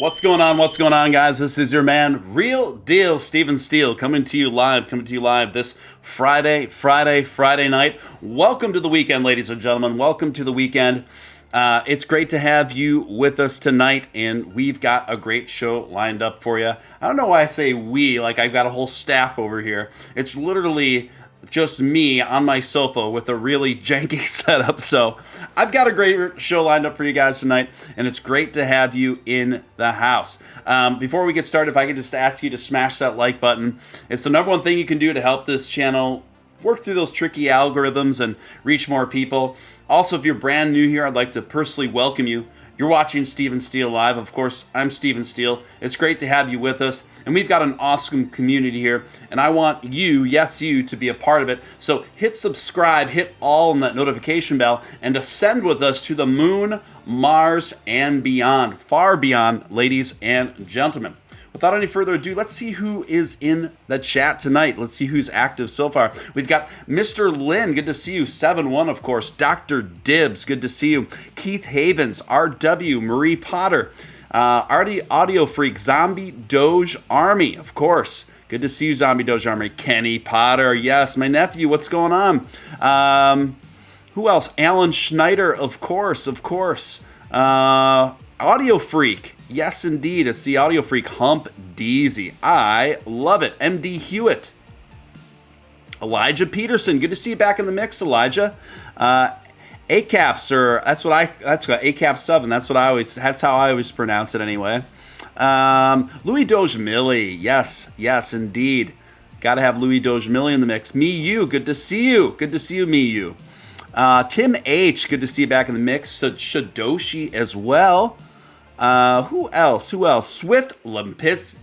What's going on? What's going on, guys? This is your man, Real Deal Steven Steele, coming to you live this Friday night. Welcome to the weekend, ladies and gentlemen. Welcome to the weekend. It's great to have you with us tonight, and we've got a great show lined up for you. I don't know why I say we, like I've got a whole staff over here. It's literally just me on my sofa with a really janky setup. So I've got a great show lined up for you guys tonight, and it's great to have you in the house. Before we get started, if I could just ask you to smash that like button. It's the number one thing you can do to help this channel work through those tricky algorithms and reach more people. Also, if you're brand new here, I'd like to personally welcome you. You're watching Steven Steele Live. Of course, I'm Steven Steele. It's great to have you with us. And we've got an awesome community here. And I want you, yes, you, to be a part of it. So hit subscribe, hit all on that notification bell, and ascend with us to the moon, Mars, and beyond. Far beyond, ladies and gentlemen. Without any further ado, let's see who is in the chat tonight. Let's see who's active so far. We've got Mr. Lynn, good to see you. 7-1, of course. Dr. Dibbs, good to see you. Keith Havens, RW, Marie Potter, Artie Audio Freak, Zombie Doge Army, of course. Good to see you, Zombie Doge Army. Kenny Potter, yes. My nephew, what's going on? Who else? Alan Schneider, of course. Audio Freak. Yes, indeed. It's the Audio Freak, Hump Deezy. I love it. MD Hewitt. Elijah Peterson. Good to see you back in the mix, Elijah. ACAPS, or that's ACAP7. That's how I always pronounce it anyway. Louis Doge Millie. Yes, indeed. Got to have Louis Doge Millie in the mix. Me, you. Good to see you. Me, you. Tim H. Good to see you back in the mix. Shadoshi as well. Who else? Swift Lipinski.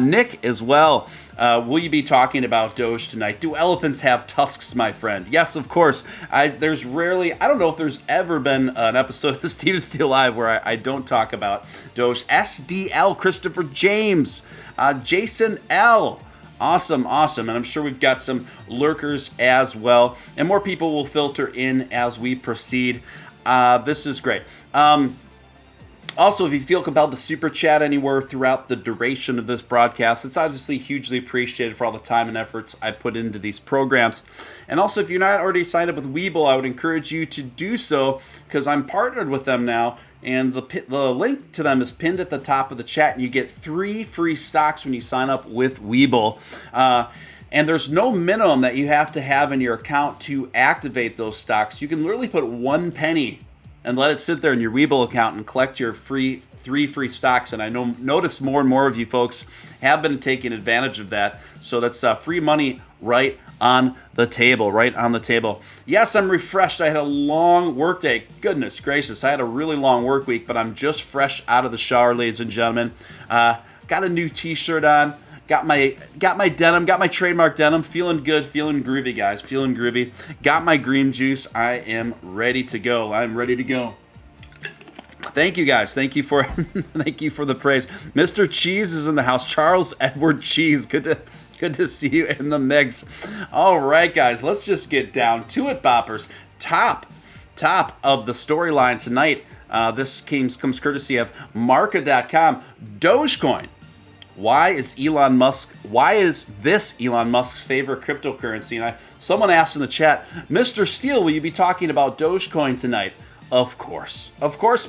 Nick as well. Will you be talking about Doge tonight? Do elephants have tusks, my friend? Yes, of course. I don't know if there's ever been an episode of Steven Steele Live where I don't talk about Doge. SDL, Christopher James, Jason L. Awesome. And I'm sure we've got some lurkers as well. And more people will filter in as we proceed. This is great. Also, if you feel compelled to super chat anywhere throughout the duration of this broadcast, it's obviously hugely appreciated for all the time and efforts I put into these programs. And also, if you're not already signed up with WEBULL, I would encourage you to do so, because I'm partnered with them now. And the link to them is pinned at the top of the chat, and you get 3 free stocks when you sign up with WEBULL. And there's no minimum that you have to have in your account to activate those stocks. You can literally put 1 penny and let it sit there in your WEBULL account and collect your 3 free stocks. And I notice more and more of you folks have been taking advantage of that. So that's free money right on the table. Yes, I'm refreshed. I had a long work day. Goodness gracious, I had a really long work week, but I'm just fresh out of the shower, ladies and gentlemen. Got a new t-shirt on. Got my denim, got my trademark denim. Feeling good, feeling groovy, guys. Feeling groovy. Got my green juice. I am ready to go. Thank you, guys. Thank you for the praise. Mr. Cheese is in the house. Charles Edward Cheese. Good to see you in the mix. All right, guys. Let's just get down to it, boppers. Top of the storyline tonight. This comes courtesy of Marca.com. Dogecoin. Why is this Elon Musk's favorite cryptocurrency? And someone asked in the chat, Mr. Steele, will you be talking about Dogecoin tonight? Of course,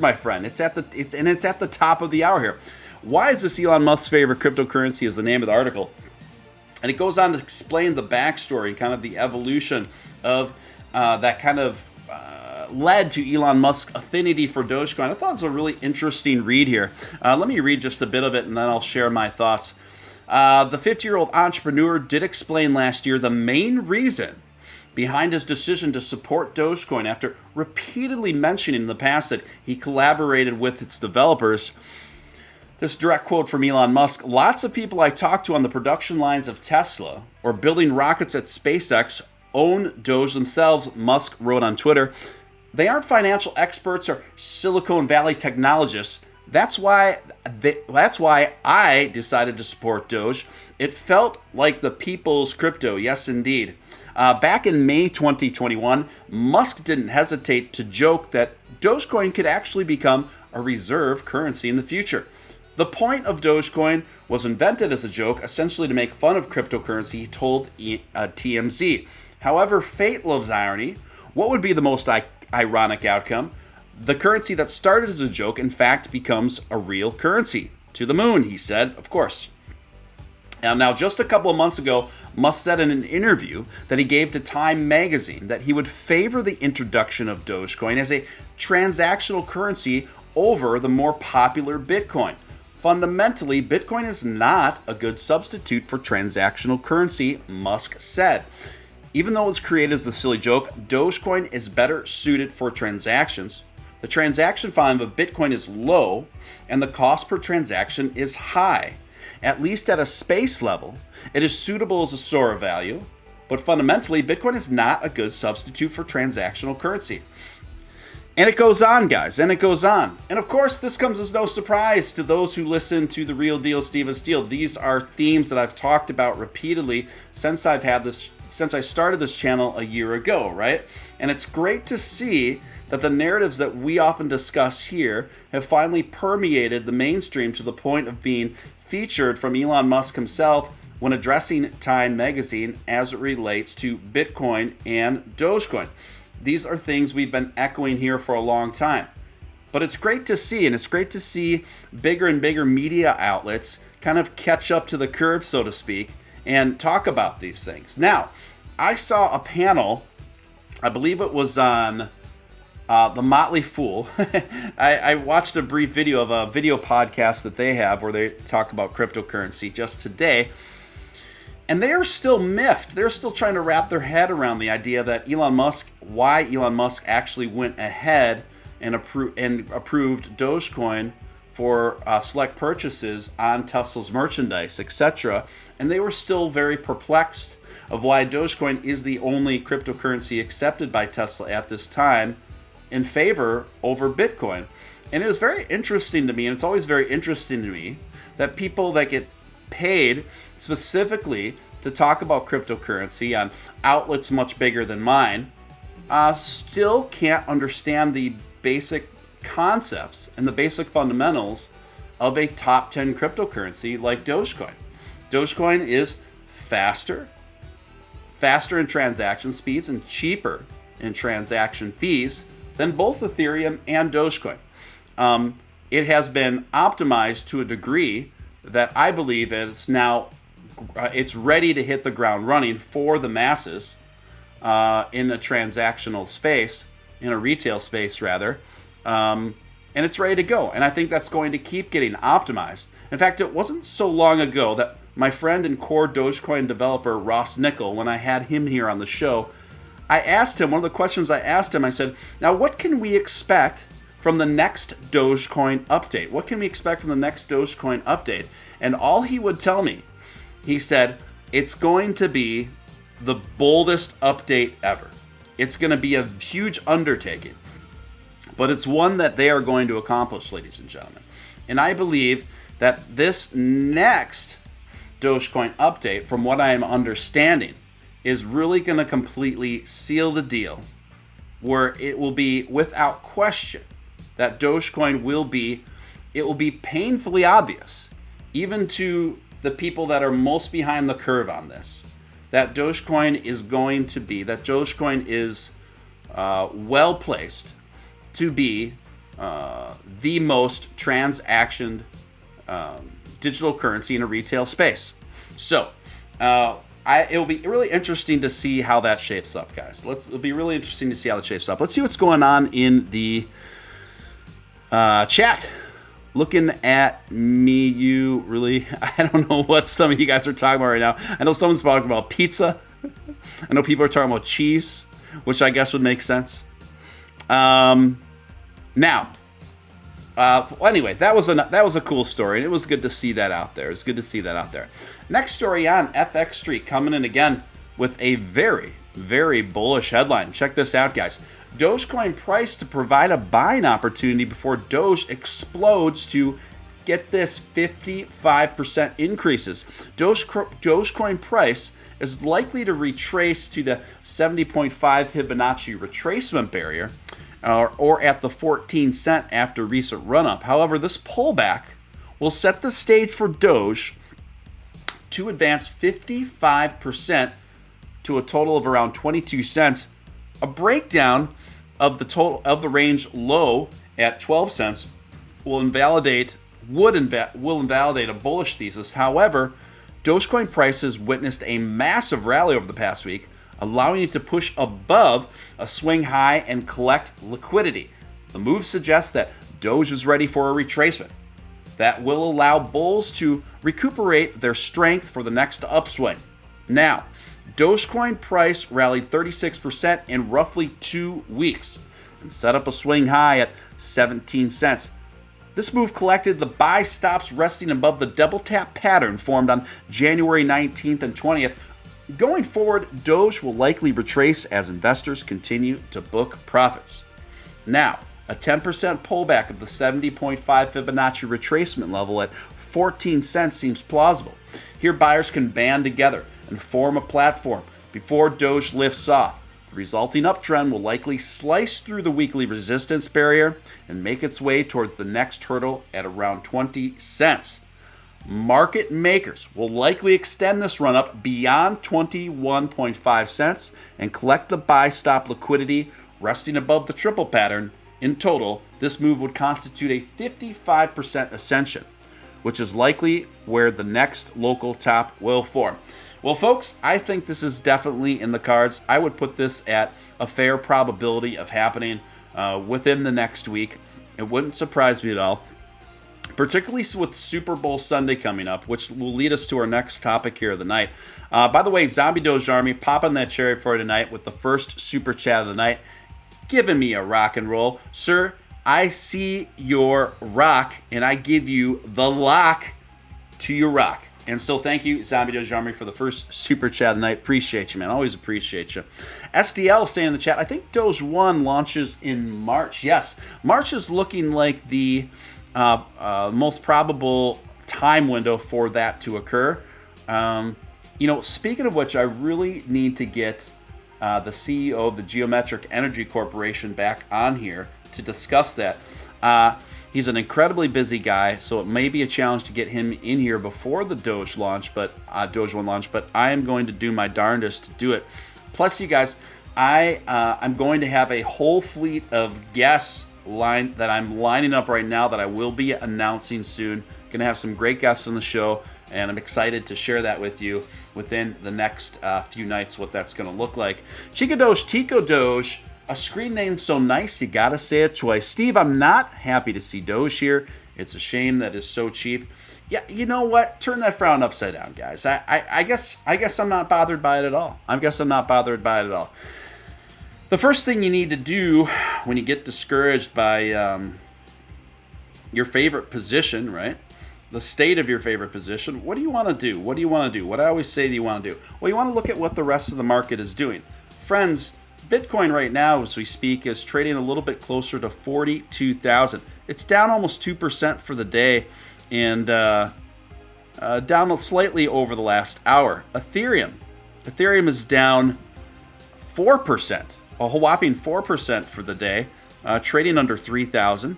my friend. It's at the top of the hour here. Why is this Elon Musk's favorite cryptocurrency is the name of the article. And it goes on to explain the backstory and kind of the evolution of that kind of led to Elon Musk's affinity for Dogecoin. I thought it was a really interesting read here. Let me read just a bit of it, and then I'll share my thoughts. The 50-year-old entrepreneur did explain last year the main reason behind his decision to support Dogecoin after repeatedly mentioning in the past that he collaborated with its developers. This direct quote from Elon Musk: "Lots of people I talk to on the production lines of Tesla or building rockets at SpaceX own Doge themselves," Musk wrote on Twitter. "They aren't financial experts or Silicon Valley technologists. That's why I decided to support Doge. It felt like the people's crypto. Yes, indeed. Back in May 2021, Musk didn't hesitate to joke that Dogecoin could actually become a reserve currency in the future. The point of Dogecoin was invented as a joke, essentially to make fun of cryptocurrency, he told TMZ. However, fate loves irony. What would be the most ironic outcome? The currency that started as a joke, in fact, becomes a real currency. To the moon, he said, of course. And now, just a couple of months ago, Musk said in an interview that he gave to Time magazine that he would favor the introduction of Dogecoin as a transactional currency over the more popular Bitcoin. Fundamentally, Bitcoin is not a good substitute for transactional currency, Musk said. Even though it was created as the silly joke, Dogecoin is better suited for transactions. The transaction volume of Bitcoin is low, and the cost per transaction is high. At least at a space level, it is suitable as a store of value, but fundamentally, Bitcoin is not a good substitute for transactional currency. And it goes on, guys, and it goes on. And of course, this comes as no surprise to those who listen to The Real Deal, Steven Steele. These are themes that I've talked about repeatedly since I started this channel a year ago, right? And it's great to see that the narratives that we often discuss here have finally permeated the mainstream to the point of being featured from Elon Musk himself when addressing Time magazine as it relates to Bitcoin and Dogecoin. These are things we've been echoing here for a long time. But it's great to see, and it's great to see bigger and bigger media outlets kind of catch up to the curve, so to speak, and talk about these things. Now, I saw a panel, I believe it was on The Motley Fool. I watched a brief video of a video podcast that they have where they talk about cryptocurrency just today. And they are still miffed. They're still trying to wrap their head around the idea that why Elon Musk actually went ahead and approved Dogecoin for select purchases on Tesla's merchandise, etc. And they were still very perplexed of why Dogecoin is the only cryptocurrency accepted by Tesla at this time in favor over Bitcoin. And it was very interesting to me, and it's always very interesting to me, that people that get paid specifically to talk about cryptocurrency on outlets much bigger than mine still can't understand the basic concepts and the basic fundamentals of a top 10 cryptocurrency like Dogecoin. Dogecoin is faster in transaction speeds and cheaper in transaction fees than both Ethereum and Dogecoin. It has been optimized to a degree that I believe it's ready to hit the ground running for the masses in a transactional space, in a retail space rather, and it's ready to go. And I think that's going to keep getting optimized. In fact, it wasn't so long ago that my friend and core Dogecoin developer Ross Nickel, when I had him here on the show, I asked him, one of the questions I asked him, I said, now what can we expect from the next Dogecoin update? What can we expect from the next Dogecoin update? And all he would tell me, he said, it's going to be the boldest update ever. It's going to be a huge undertaking, but it's one that they are going to accomplish, ladies and gentlemen. And I believe that this next Dogecoin update, from what I am understanding, is really going to completely seal the deal, where it will be without question that Dogecoin will be painfully obvious, even to the people that are most behind the curve on this, that Dogecoin is well placed to be the most transactioned digital currency in a retail space. So it'll be really interesting to see how that shapes up, guys. It'll be really interesting to see how that shapes up. Let's see what's going on in the chat. Looking at me, you really, I don't know what some of you guys are talking about right now. I know someone's talking about pizza. I know people are talking about cheese, which I guess would make sense. Anyway, that was a cool story, and it was good to see that out there. It's good to see that out there. Next story on FX Street, coming in again with a very, very bullish headline. Check this out, guys. Dogecoin price to provide a buying opportunity before Doge explodes to, get this, 55% increases. Dogecoin price is likely to retrace to the 70.5 Fibonacci retracement barrier, or at the 14 cent after recent run-up. However, this pullback will set the stage for Doge to advance 55% to a total of around 22 cents. A breakdown of the range low at 12 cents will invalidate a bullish thesis. However, Dogecoin prices witnessed a massive rally over the past week, allowing it to push above a swing high and collect liquidity. The move suggests that Doge is ready for a retracement that will allow bulls to recuperate their strength for the next upswing. Now, Dogecoin price rallied 36% in roughly 2 weeks and set up a swing high at 17 cents. This move collected the buy stops resting above the double tap pattern formed on January 19th and 20th. Going forward, Doge will likely retrace as investors continue to book profits. Now, a 10% pullback of the 70.5 Fibonacci retracement level at 14 cents seems plausible. Here, buyers can band together and form a platform before Doge lifts off. The resulting uptrend will likely slice through the weekly resistance barrier and make its way towards the next hurdle at around 20 cents. Market makers will likely extend this run up beyond 21.5 cents and collect the buy stop liquidity resting above the triple pattern. In total, this move would constitute a 55% ascension, which is likely where the next local top will form. Well, folks, I think this is definitely in the cards. I would put this at a fair probability of happening within the next week. It wouldn't surprise me at all, particularly with Super Bowl Sunday coming up, which will lead us to our next topic here of the night. By the way, Zombie Doge Army, popping that cherry for tonight with the first super chat of the night, giving me a rock and roll. Sir, I see your rock, and I give you the lock to your rock. And so thank you, Zombie Doge Army, for the first super chat of the night. Appreciate you, man. Always appreciate you. SDL saying in the chat, I think Doge 1 launches in March. Yes, March is looking like the most probable time window for that to occur. Speaking of which, I really need to get the CEO of the Geometric Energy Corporation back on here to discuss that. He's an incredibly busy guy, so it may be a challenge to get him in here before the Doge launch, Doge 1 launch, but I am going to do my darndest to do it. Plus, you guys, I'm going to have a whole fleet of guests that I'm lining up right now that I will be announcing soon. Going to have some great guests on the show, and I'm excited to share that with you within the next few nights, what that's going to look like. Chica Doge, Tico Doge, a screen name so nice, you gotta say it twice. Steve, I'm not happy to see Doge here. It's a shame that it's so cheap. Yeah, you know what? Turn that frown upside down, guys. I guess I'm not bothered by it at all. The first thing you need to do when you get discouraged by your favorite position, right? The state of your favorite position, what do you want to do? What I always say you want to do? Well, you want to look at what the rest of the market is doing. Friends, Bitcoin right now, as we speak, is trading a little bit closer to 42,000. It's down almost 2% for the day and down slightly over the last hour. Ethereum is down 4%, a whopping 4% for the day, trading under 3,000.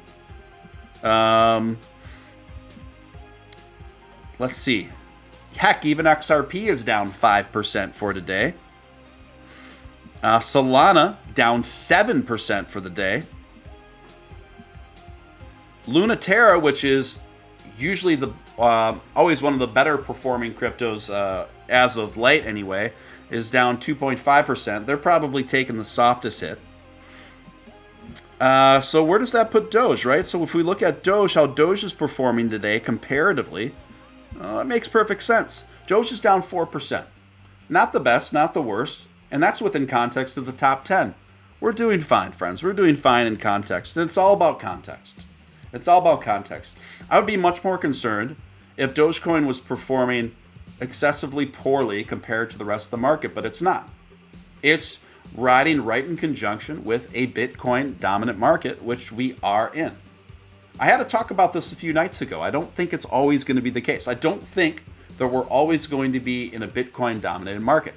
Let's see. Heck, even XRP is down 5% for today. Solana down 7% for the day. Lunaterra, which is usually always one of the better performing cryptos as of late anyway, is down 2.5%. They're probably taking the softest hit. So where does that put Doge, right? So if we look at Doge, how Doge is performing today comparatively, it makes perfect sense. Doge is down 4%. Not the best, not the worst. And that's within context of the top 10. We're doing fine, friends. We're doing fine in context. And it's all about context. I would be much more concerned if Dogecoin was performing excessively poorly compared to the rest of the market, but it's not. It's riding right in conjunction with a Bitcoin dominant market, which we are in. I had to talk about this a few nights ago. I don't think it's always going to be the case. I don't think that we're always going to be in a Bitcoin dominated market.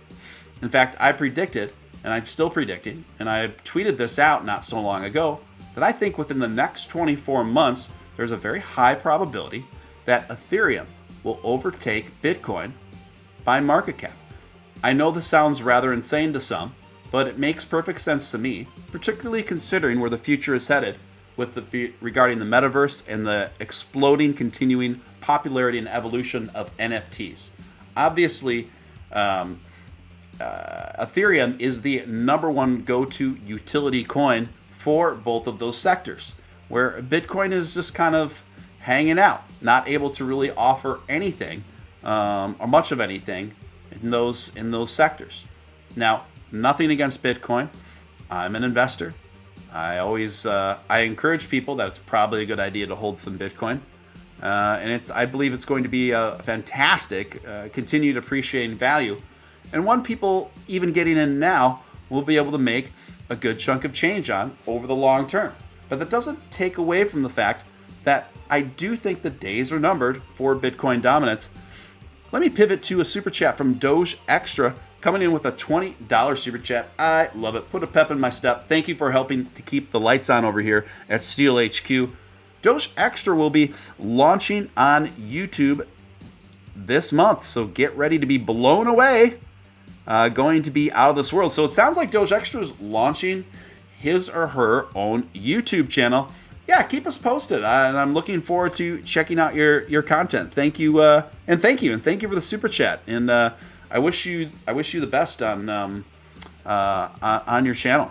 In fact, I predicted, and I'm still predicting, and I tweeted this out not so long ago, that I think within the next 24 months, there's a very high probability that Ethereum will overtake Bitcoin by market cap. I know this sounds rather insane to some, but it makes perfect sense to me, particularly considering where the future is headed regarding the metaverse and the exploding, continuing popularity and evolution of NFTs. Obviously, Ethereum is the number one go-to utility coin for both of those sectors, where Bitcoin is just kind of hanging out, not able to really offer anything or much of anything in those sectors. Now, nothing against Bitcoin. I'm an investor. I encourage people that it's probably a good idea to hold some Bitcoin, and I believe it's going to be a fantastic continued appreciating value, and one people even getting in now will be able to make a good chunk of change on over the long term. But that doesn't take away from the fact that I do think the days are numbered for Bitcoin dominance. Let me pivot to a super chat from Doge Extra, coming in with a $20 super chat. I love it. Put a pep in my step. Thank you for helping to keep the lights on over here at Steele HQ. Doge Extra will be launching on YouTube this month, so get ready to be blown away. Going to be out of this world. So it sounds like Doge Extra is launching his or her own YouTube channel. Yeah, keep us posted, and I'm looking forward to checking out your content. Thank you, and thank you for the super chat. And I wish you the best on your channel.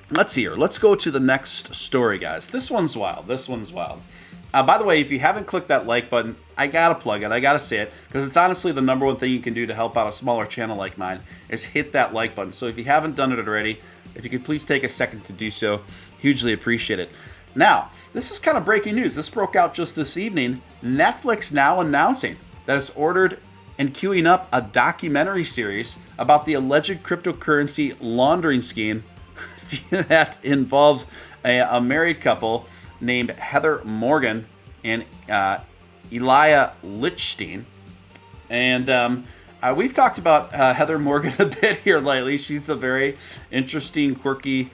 Let's see here. Let's go to the next story, guys. This one's wild. By the way, if you haven't clicked that like button, I gotta plug it. I gotta say it, because it's honestly the number one thing you can do to help out a smaller channel like mine is hit that like button. So if you haven't done it already, if you could please take a second to do so, hugely appreciate it. Now, this is kind of breaking news. This broke out just this evening. Netflix now announcing that it's ordered and queuing up a documentary series about the alleged cryptocurrency laundering scheme that involves a married couple named Heather Morgan and Elia Lichstein. And we've talked about Heather Morgan a bit here lately. She's a very interesting, quirky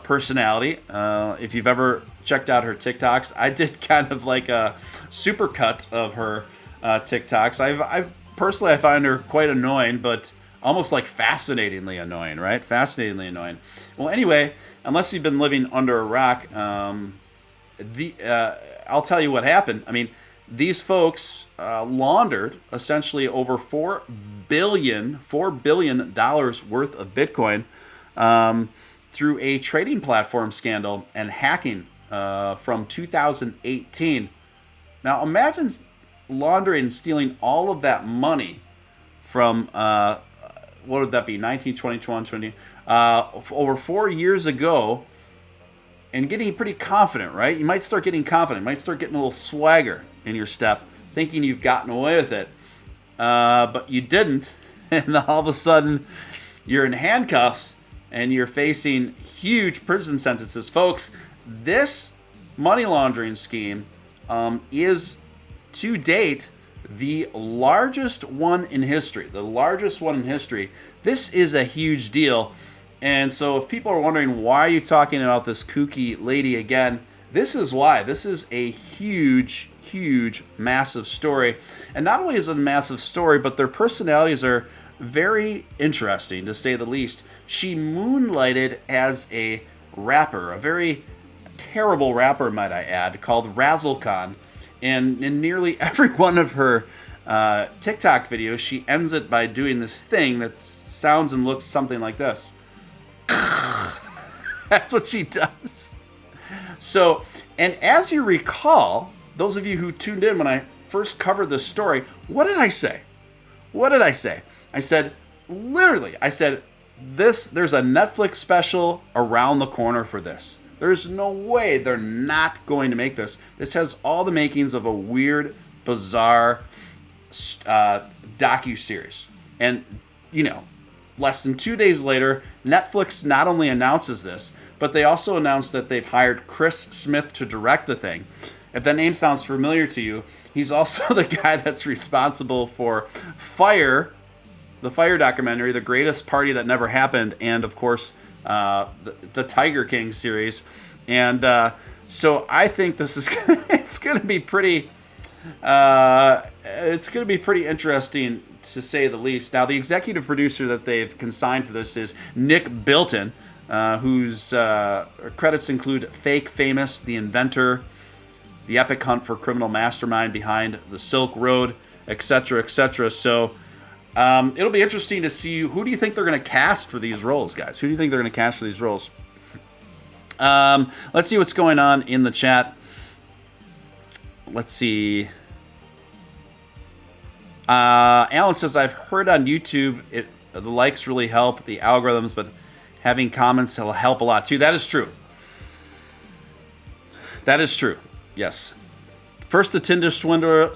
personality. If you've ever checked out her TikToks, I did kind of like a supercut of her TikToks. I personally find her quite annoying, but almost like fascinatingly annoying, right? Fascinatingly annoying. Well, anyway, unless you've been living under a rock, I'll tell you what happened. I mean, these folks laundered essentially over $4 billion worth of Bitcoin through a trading platform scandal and hacking from 2018. Now, imagine laundering and stealing all of that money from, what would that be, 19, 20, 20, over 4 years ago, and getting pretty confident, right? You might start getting confident. You might start getting a little swagger in your step, thinking you've gotten away with it. But you didn't. And all of a sudden, you're in handcuffs and you're facing huge prison sentences. Folks, this money laundering scheme is, to date, the largest one in history. This is a huge deal. And so if people are wondering, why are you talking about this kooky lady again? This is why. This is a huge, massive story. And not only is it a massive story, but their personalities are very interesting, to say the least. She moonlighted as a rapper, a very terrible rapper, might I add, called Razzlecon. And in nearly every one of her TikTok videos, she ends it by doing this thing that sounds and looks something like this. That's what she does. So, and as you recall, those of you who tuned in when I first covered this story, what did I say? I said, there's a Netflix special around the corner for this. There's no way they're not going to make this. This has all the makings of a weird, bizarre docu-series. And less than 2 days later, Netflix not only announces this, but they also announced that they've hired Chris Smith to direct the thing. If that name sounds familiar to you, he's also the guy that's responsible for Fire, the Fire documentary, The Greatest Party That Never Happened, and of course, the Tiger King series. And so I think this is it's going to be pretty interesting, to say the least. Now, the executive producer that they've consigned for this is Nick Bilton, whose credits include Fake Famous, The Inventor, The Epic Hunt for Criminal Mastermind Behind the Silk Road, etc., etc. So it'll be interesting to see, who do you think they're going to cast for these roles, guys? Who do you think they're going to cast for these roles? Let's see what's going on in the chat. Let's see. Alan says, I've heard on YouTube the likes really help the algorithms, but having comments will help a lot too. That is true. That is true. Yes. First, the Tinder Swindler.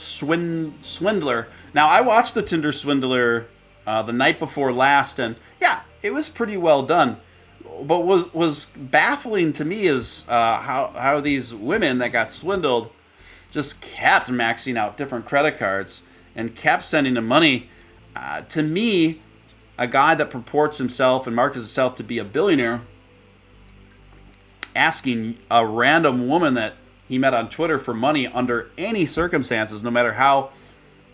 Now, I watched the Tinder Swindler the night before last, and yeah, it was pretty well done. But what was baffling to me is how these women that got swindled just kept maxing out different credit cards and kept sending them money. To me, a guy that purports himself and markets himself to be a billionaire asking a random woman that he met on Twitter for money under any circumstances, no matter how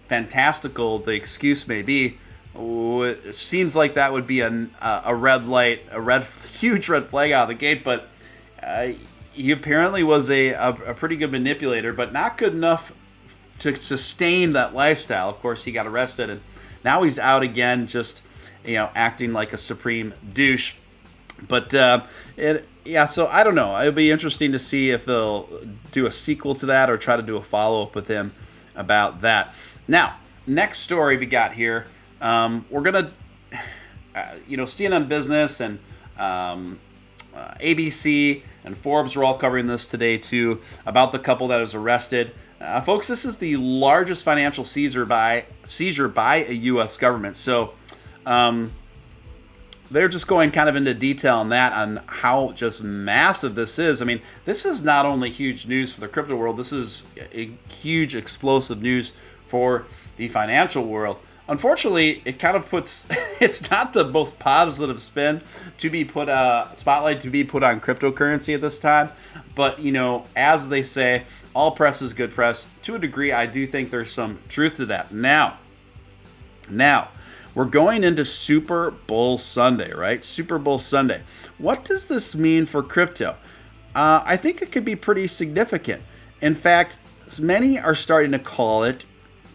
fantastical the excuse may be, it seems like that would be a red light, huge red flag out of the gate. But he apparently was a pretty good manipulator, but not good enough to sustain that lifestyle. Of course, he got arrested, and now he's out again, just acting like a supreme douche. But so I don't know. It'll be interesting to see if they'll do a sequel to that or try to do a follow-up with him about that. Now, next story we got here. We're gonna, CNN Business and ABC and Forbes were all covering this today too, about the couple that was arrested. Folks, this is the largest financial seizure by a U.S. government. So they're just going kind of into detail on that, on how just massive this is. I mean, this is not only huge news for the crypto world, this is a huge explosive news for the financial world. Unfortunately, it kind of puts, it's not the most positive spin to be put, spotlight to be put on cryptocurrency at this time. But, as they say, all press is good press. To a degree, I do think there's some truth to that. Now, we're going into Super Bowl Sunday, right? Super Bowl Sunday. What does this mean for crypto? I think it could be pretty significant. In fact, many are starting to call it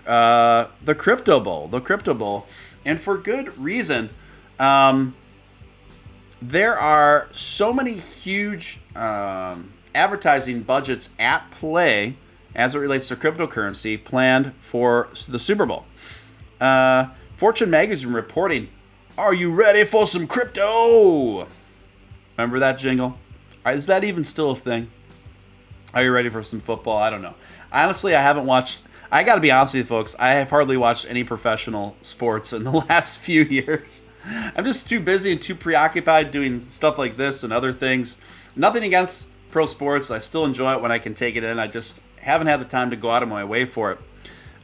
the Crypto Bowl, and for good reason. There are so many huge advertising budgets at play as it relates to cryptocurrency planned for the Super Bowl. Fortune magazine reporting, "Are you ready for some crypto?" Remember that jingle? Is that even still a thing? Are you ready for some football? I don't know. Honestly, I haven't watched. I got to be honest with you, folks. I have hardly watched any professional sports in the last few years. I'm just too busy and too preoccupied doing stuff like this and other things. Nothing against pro sports. I still enjoy it when I can take it in. I just haven't had the time to go out of my way for it.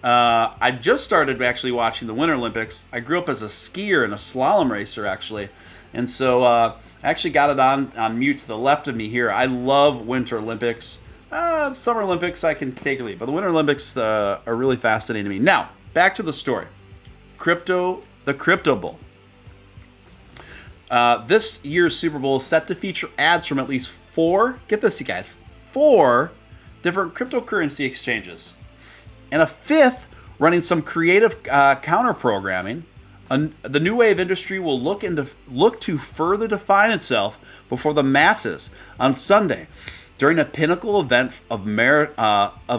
I just started actually watching the Winter Olympics. I grew up as a skier and a slalom racer, actually. And so I actually got it on mute to the left of me here. I love Winter Olympics. Summer Olympics, I can take a lead. But the Winter Olympics are really fascinating to me. Now, back to the story. The Crypto Bowl. This year's Super Bowl is set to feature ads from at least four, get this you guys, 4 different cryptocurrency exchanges. And a 5th running some creative counter-programming. The new wave industry will look to further define itself before the masses on Sunday during a pinnacle event of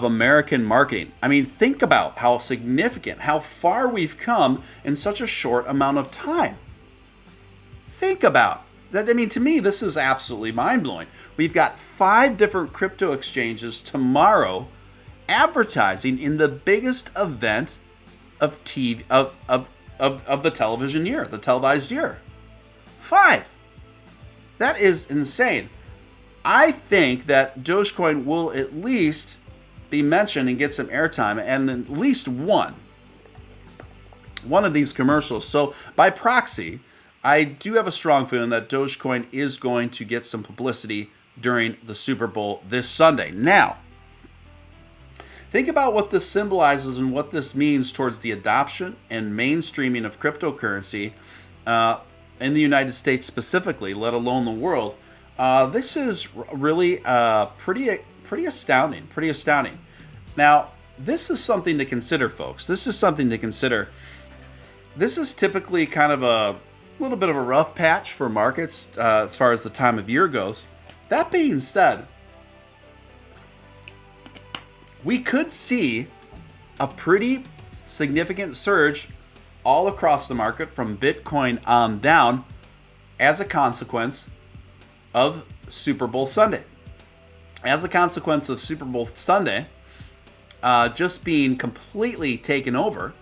American marketing. I mean, think about how significant, how far we've come in such a short amount of time. Think about that. I mean, to me, this is absolutely mind-blowing. We've got 5 different crypto exchanges tomorrow advertising in the biggest event of TV, of of the television year, the televised year. 5. That is insane. I think that Dogecoin will at least be mentioned and get some airtime, and at least one of these commercials. So by proxy, I do have a strong feeling that Dogecoin is going to get some publicity during the Super Bowl this Sunday. Now, think about what this symbolizes and what this means towards the adoption and mainstreaming of cryptocurrency in the United States specifically, let alone the world. This is really pretty astounding. Now, this is something to consider, folks. This is something to consider. This is typically kind of a little bit of a rough patch for markets as far as the time of year goes. That being said, we could see a pretty significant surge all across the market from Bitcoin on down as a consequence of Super Bowl Sunday. As a consequence of Super Bowl Sunday just being completely taken over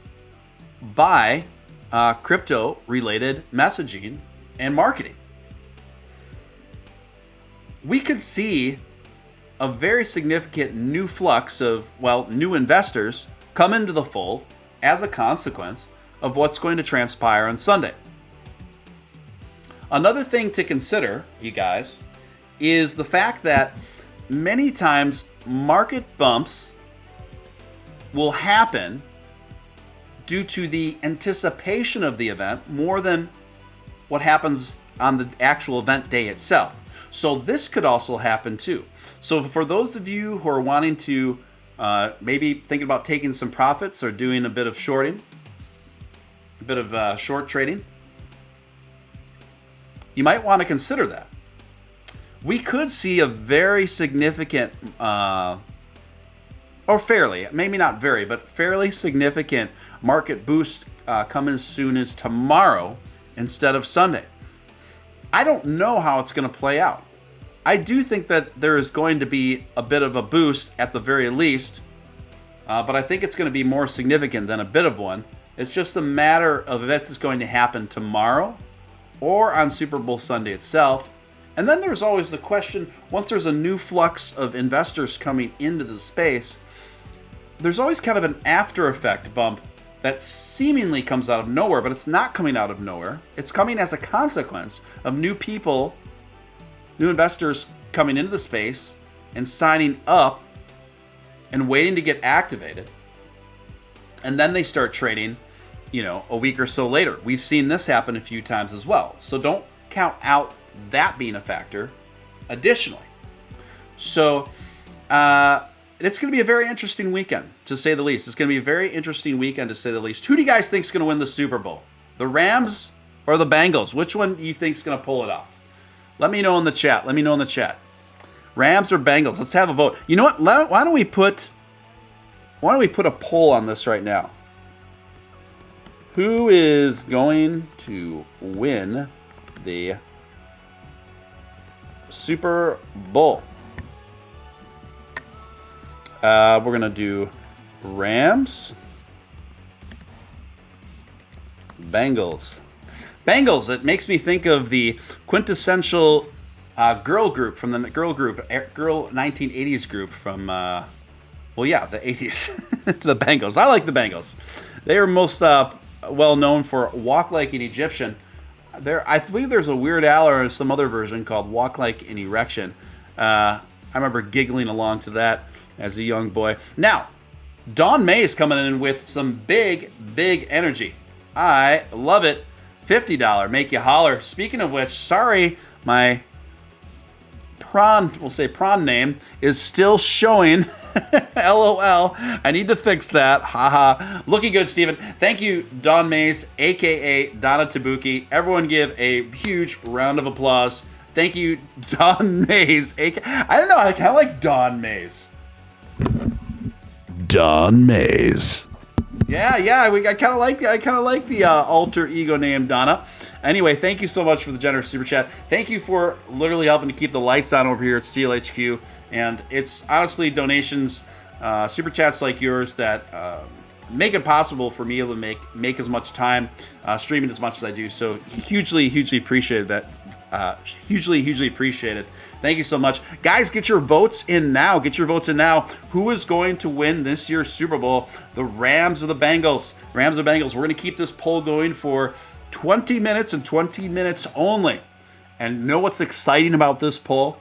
by crypto-related messaging and marketing. We could see a very significant new flux of, new investors come into the fold as a consequence of what's going to transpire on Sunday. Another thing to consider, you guys, is the fact that many times market bumps will happen due to the anticipation of the event more than what happens on the actual event day itself. So this could also happen too. So for those of you who are wanting to maybe thinking about taking some profits or doing a bit of shorting, a bit of short trading, you might want to consider that. We could see a very significant, or fairly, maybe not very, but fairly significant market boost come as soon as tomorrow instead of Sunday. I don't know how it's going to play out. I do think that there is going to be a bit of a boost at the very least, but I think it's going to be more significant than a bit of one. It's just a matter of if it's going to happen tomorrow or on Super Bowl Sunday itself. And then there's always the question, once there's a new flux of investors coming into the space, there's always kind of an after effect bump that seemingly comes out of nowhere, but it's not coming out of nowhere. It's coming as a consequence of new people, new investors coming into the space and signing up and waiting to get activated. And then they start trading, a week or so later. We've seen this happen a few times as well. So don't count out that being a factor additionally. So it's going to be a very interesting weekend, to say the least. It's going to be a very interesting weekend, to say the least. Who do you guys think is going to win the Super Bowl? The Rams or the Bengals? Which one do you think is going to pull it off? Let me know in the chat. Rams or Bengals? Let's have a vote. You know what? Why don't we put a poll on this right now? Who is going to win the Super Bowl? We're going to do Rams, Bengals. Bengals, it makes me think of the quintessential girl group from the girl 1980s group from, the 80s. The Bengals. I like the Bengals. They are most well known for Walk Like an Egyptian. I believe there's a Weird Al or some other version called Walk Like an Erection. I remember giggling along to that as a young boy. Now, Dawn May is coming in with some big energy. I love it. $50, make you holler. Speaking of which, sorry, my prawn name is still showing. LOL. I need to fix that. Haha. Looking good, Steven. Thank you, Dawn Mays, aka Donna Tabuki. Everyone give a huge round of applause. Thank you, Dawn Mays. I don't know, I kind of like Dawn Mays. Dawn Mays. Yeah, I kind of like the alter ego name Donna. Anyway, thank you so much for the generous super chat. Thank you for literally helping to keep the lights on over here at Steele HQ. And it's honestly donations, super chats like yours that make it possible for me to make as much time streaming as much as I do. So hugely appreciate that. Hugely appreciate it. Thank you so much, guys. Get your votes in now. Who is going to win this year's Super Bowl? The Rams or the Bengals? Rams or Bengals? We're going to keep this poll going for 20 minutes and 20 minutes only. And you know what's exciting about this poll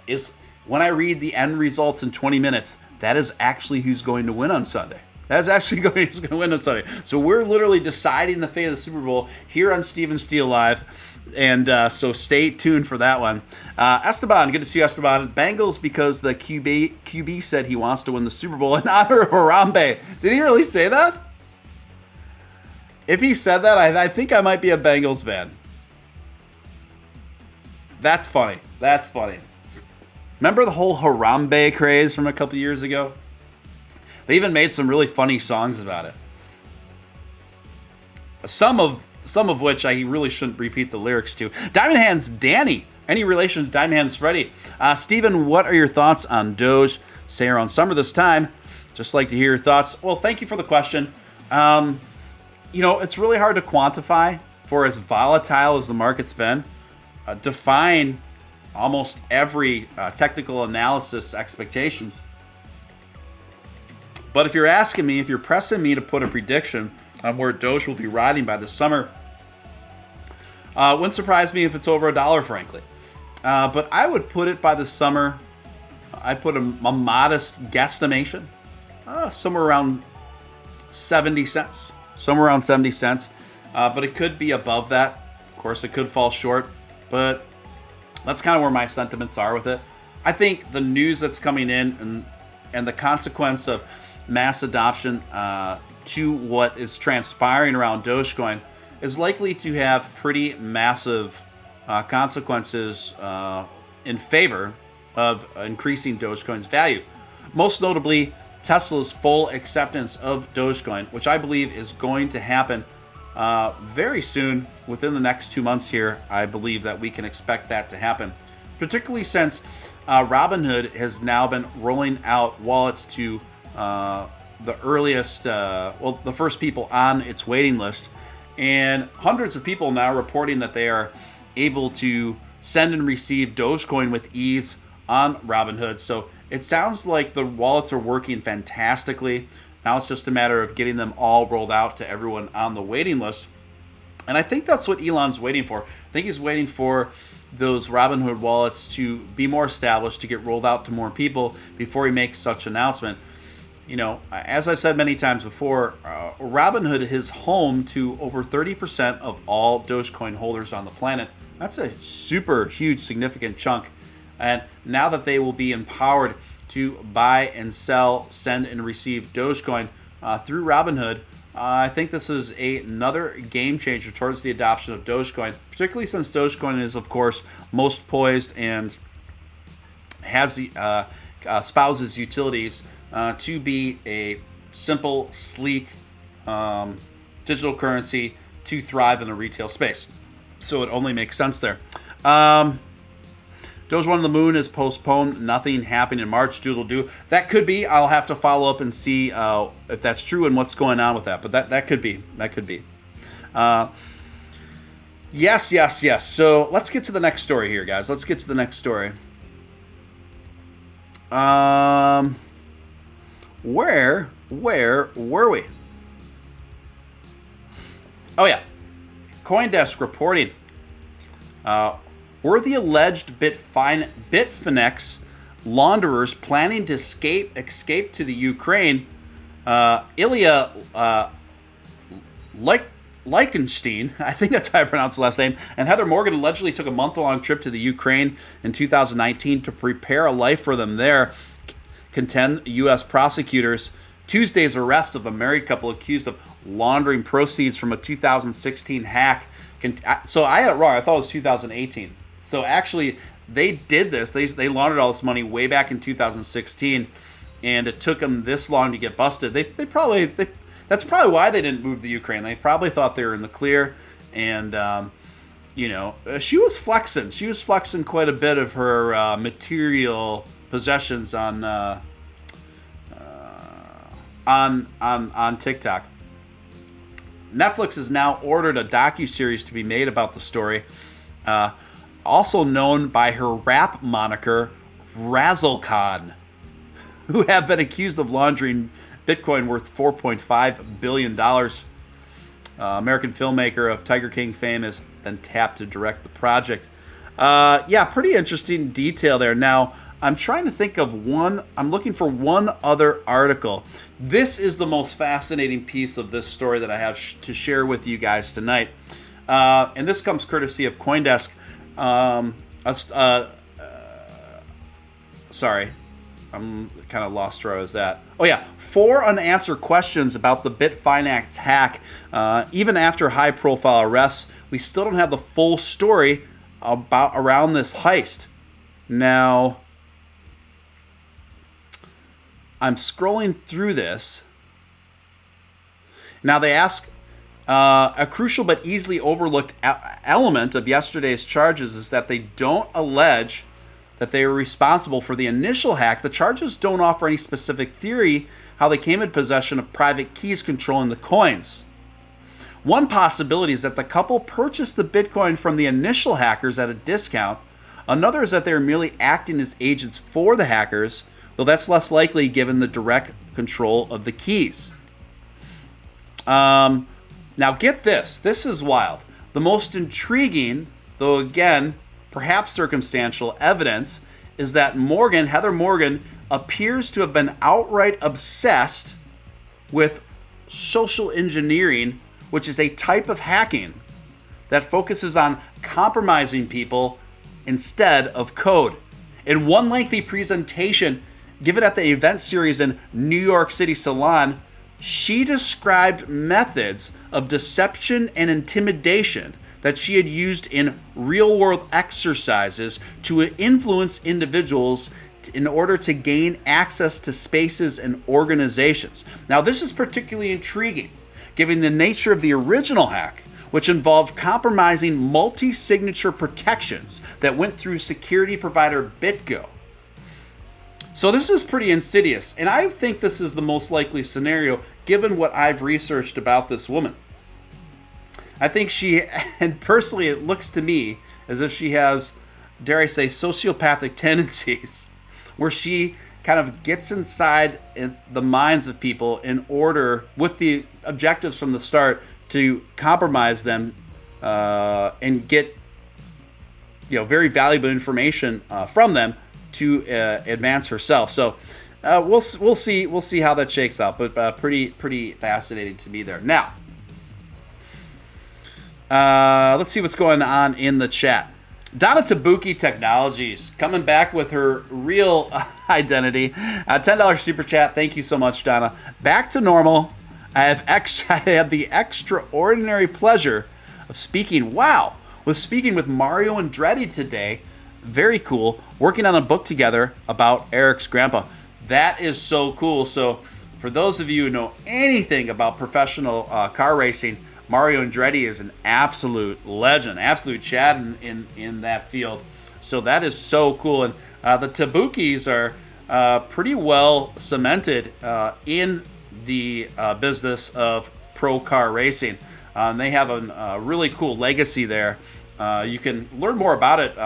is when I read the end results in 20 minutes, that is actually who's going to win on Sunday. That's actually who's going to win on Sunday. So we're literally deciding the fate of the Super Bowl here on Steven Steele Live. And so stay tuned for that one. Esteban, good to see you, Esteban. Bengals because the QB said he wants to win the Super Bowl in honor of Harambe. Did he really say that? If he said that, I think I might be a Bengals fan. That's funny. Remember the whole Harambe craze from a couple years ago? They even made some really funny songs about it. Some of which I really shouldn't repeat the lyrics to. Diamond Hands Danny. Any relation to Diamond Hands Freddy? Steven, what are your thoughts on Doge? Say around summer this time. Just like to hear your thoughts. Well, thank you for the question. It's really hard to quantify for as volatile as the market's been. Define almost every technical analysis expectations. But if you're asking me, if you're pressing me to put a prediction on where Doge will be riding by this summer, wouldn't surprise me if it's over $1, frankly. But I would put it by the summer. I'd put a modest guesstimation, somewhere around 70 cents. But it could be above that. Of course, it could fall short. But that's kind of where my sentiments are with it. I think the news that's coming in and the consequence of mass adoption to what is transpiring around Dogecoin is likely to have pretty massive consequences in favor of increasing Dogecoin's value. Most notably, Tesla's full acceptance of Dogecoin, which I believe is going to happen very soon, within the next 2 months here. I believe that we can expect that to happen, particularly since Robinhood has now been rolling out wallets to the first people on its waiting list, and hundreds of people now reporting that they are able to send and receive Dogecoin with ease on Robinhood. So it sounds like the wallets are working fantastically. Now it's just a matter of getting them all rolled out to everyone on the waiting list. And I think that's what Elon's waiting for. I think he's waiting for those Robinhood wallets to be more established, to get rolled out to more people before he makes such an announcement. As I've said many times before, Robinhood is home to over 30% of all Dogecoin holders on the planet. That's a super huge, significant chunk. And now that they will be empowered to buy and sell, send and receive Dogecoin through Robinhood, I think this is another game changer towards the adoption of Dogecoin, particularly since Dogecoin is, of course, most poised and has the espouses utilities to be a simple, sleek digital currency to thrive in the retail space. So it only makes sense there. Doge One on the Moon is postponed. Nothing happened in March. Doodle do. That could be. I'll have to follow up and see if that's true and what's going on with that. But that could be. That could be. Yes. So let's get to the next story here, guys. Let's get to the next story. Where were we? Oh yeah, CoinDesk reporting. Were the alleged Bitfinex launderers planning to escape to the Ukraine? Ilya Lichtenstein, I think that's how I pronounce the last name, and Heather Morgan allegedly took a month-long trip to the Ukraine in 2019 to prepare a life for them there, contend U.S. prosecutors. Tuesday's arrest of a married couple accused of laundering proceeds from a 2016 hack. So I had it wrong. I thought it was 2018. So actually, they did this. They laundered all this money way back in 2016, and it took them this long to get busted. That's probably why they didn't move to Ukraine. They probably thought they were in the clear, and she was flexing. She was flexing quite a bit of her material possessions on on TikTok. Netflix has now ordered a docuseries to be made about the story, also known by her rap moniker, RazzleCon, who have been accused of laundering Bitcoin worth $4.5 billion. American filmmaker of Tiger King fame has been tapped to direct the project. Pretty interesting detail there. Now, I'm trying to think of one. I'm looking for one other article. This is the most fascinating piece of this story that I have to share with you guys tonight. And this comes courtesy of CoinDesk. Sorry, I'm kind of lost where I was at. Oh yeah, 4 unanswered questions about the Bitfinex hack. Even after high-profile arrests, we still don't have the full story around this heist. Now, I'm scrolling through this. Now they ask, a crucial but easily overlooked element of yesterday's charges is that they don't allege that they were responsible for the initial hack. The charges don't offer any specific theory how they came in possession of private keys controlling the coins. One possibility is that the couple purchased the Bitcoin from the initial hackers at a discount. Another is that they were merely acting as agents for the hackers, though that's less likely given the direct control of the keys. Now get this. This is wild. The most intriguing, though again, perhaps circumstantial evidence, is that Heather Morgan, appears to have been outright obsessed with social engineering, which is a type of hacking that focuses on compromising people instead of code. In one lengthy presentation given at the event series in New York City Salon, she described methods of deception and intimidation that she had used in real-world exercises to influence individuals in order to gain access to spaces and organizations. Now, this is particularly intriguing, given the nature of the original hack, which involved compromising multi-signature protections that went through security provider BitGo. So this is pretty insidious, and I think this is the most likely scenario given what I've researched about this woman. I think and personally it looks to me as if she has, dare I say, sociopathic tendencies, where she kind of gets inside the minds of people in order, with the objectives from the start, to compromise them and get very valuable information from them to advance herself. So we'll see how that shakes out, but pretty fascinating to me there. Now, let's see what's going on in the chat. Donna Tabuki Technologies coming back with her real identity. $10 super chat. Thank you so much, Donna. Back to normal. I have the extraordinary pleasure of speaking with Mario Andretti today. Very cool. Working on a book together about Eric's grandpa. That is so cool. So for those of you who know anything about professional car racing, Mario Andretti is an absolute legend, absolute Chad in that field. So that is so cool. And the Tabukis are pretty well cemented in the business of pro car racing. They have a really cool legacy there. You can learn more about it.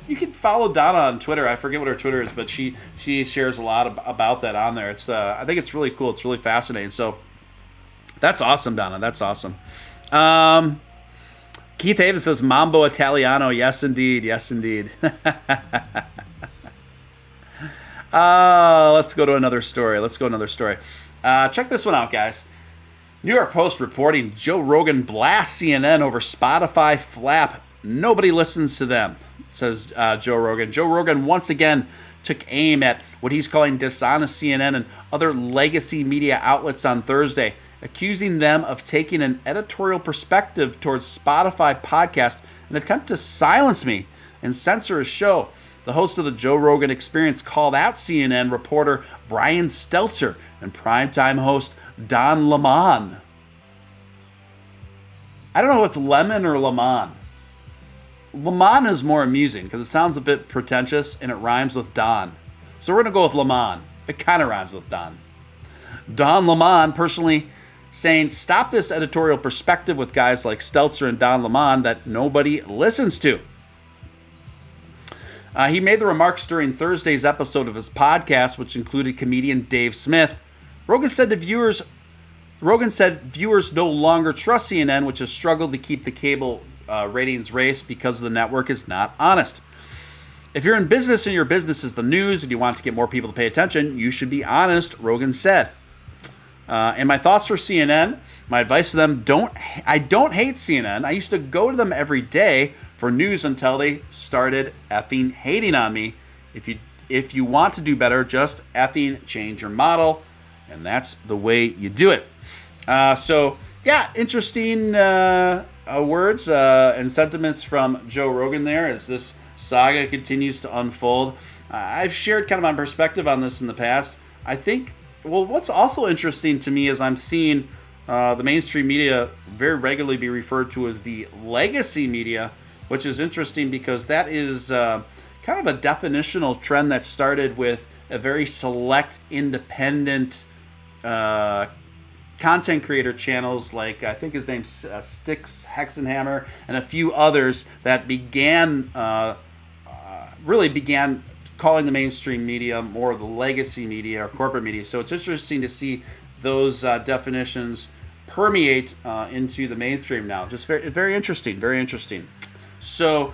You can follow Donna on Twitter. I forget what her Twitter is, but she shares a lot about that on there. I think it's really cool. It's really fascinating. So that's awesome, Donna. That's awesome. Keith Havens says, Mambo Italiano. Yes, indeed. Yes, indeed. Let's go to another story. Check this one out, guys. New York Post reporting Joe Rogan blasts CNN over Spotify flap. Nobody listens to them, says Joe Rogan. Joe Rogan once again took aim at what he's calling dishonest CNN and other legacy media outlets on Thursday, accusing them of taking an editorial perspective towards Spotify podcast, an attempt to silence me and censor his show. The host of the Joe Rogan Experience called out CNN reporter Brian Stelter and primetime host Don Lemon. I don't know if it's Lemon or Lemon. Lemon is more amusing because it sounds a bit pretentious and it rhymes with Don. So we're going to go with Lemon. It kind of rhymes with Don. Don Lemon personally saying, stop this editorial perspective with guys like Stelter and Don Lemon that nobody listens to. He made the remarks during Thursday's episode of his podcast, which included comedian Dave Smith. Rogan said viewers no longer trust CNN, which has struggled to keep the cable ratings race because the network is not honest. If you're in business and your business is the news and you want to get more people to pay attention, you should be honest, Rogan said. And my thoughts for CNN, my advice to them, I don't hate CNN. I used to go to them every day for news until they started effing hating on me. If you want to do better, just effing change your model. And that's the way you do it. So, yeah, interesting words and sentiments from Joe Rogan there as this saga continues to unfold. I've shared kind of my perspective on this in the past. I think, well, what's also interesting to me is I'm seeing the mainstream media very regularly be referred to as the legacy media, which is interesting because that is kind of a definitional trend that started with a very select independent content creator channels like, I think his name's Styx Hexenhammer, and a few others that really began calling the mainstream media more the legacy media or corporate media. So it's interesting to see those definitions permeate into the mainstream now. Just very interesting, very interesting. So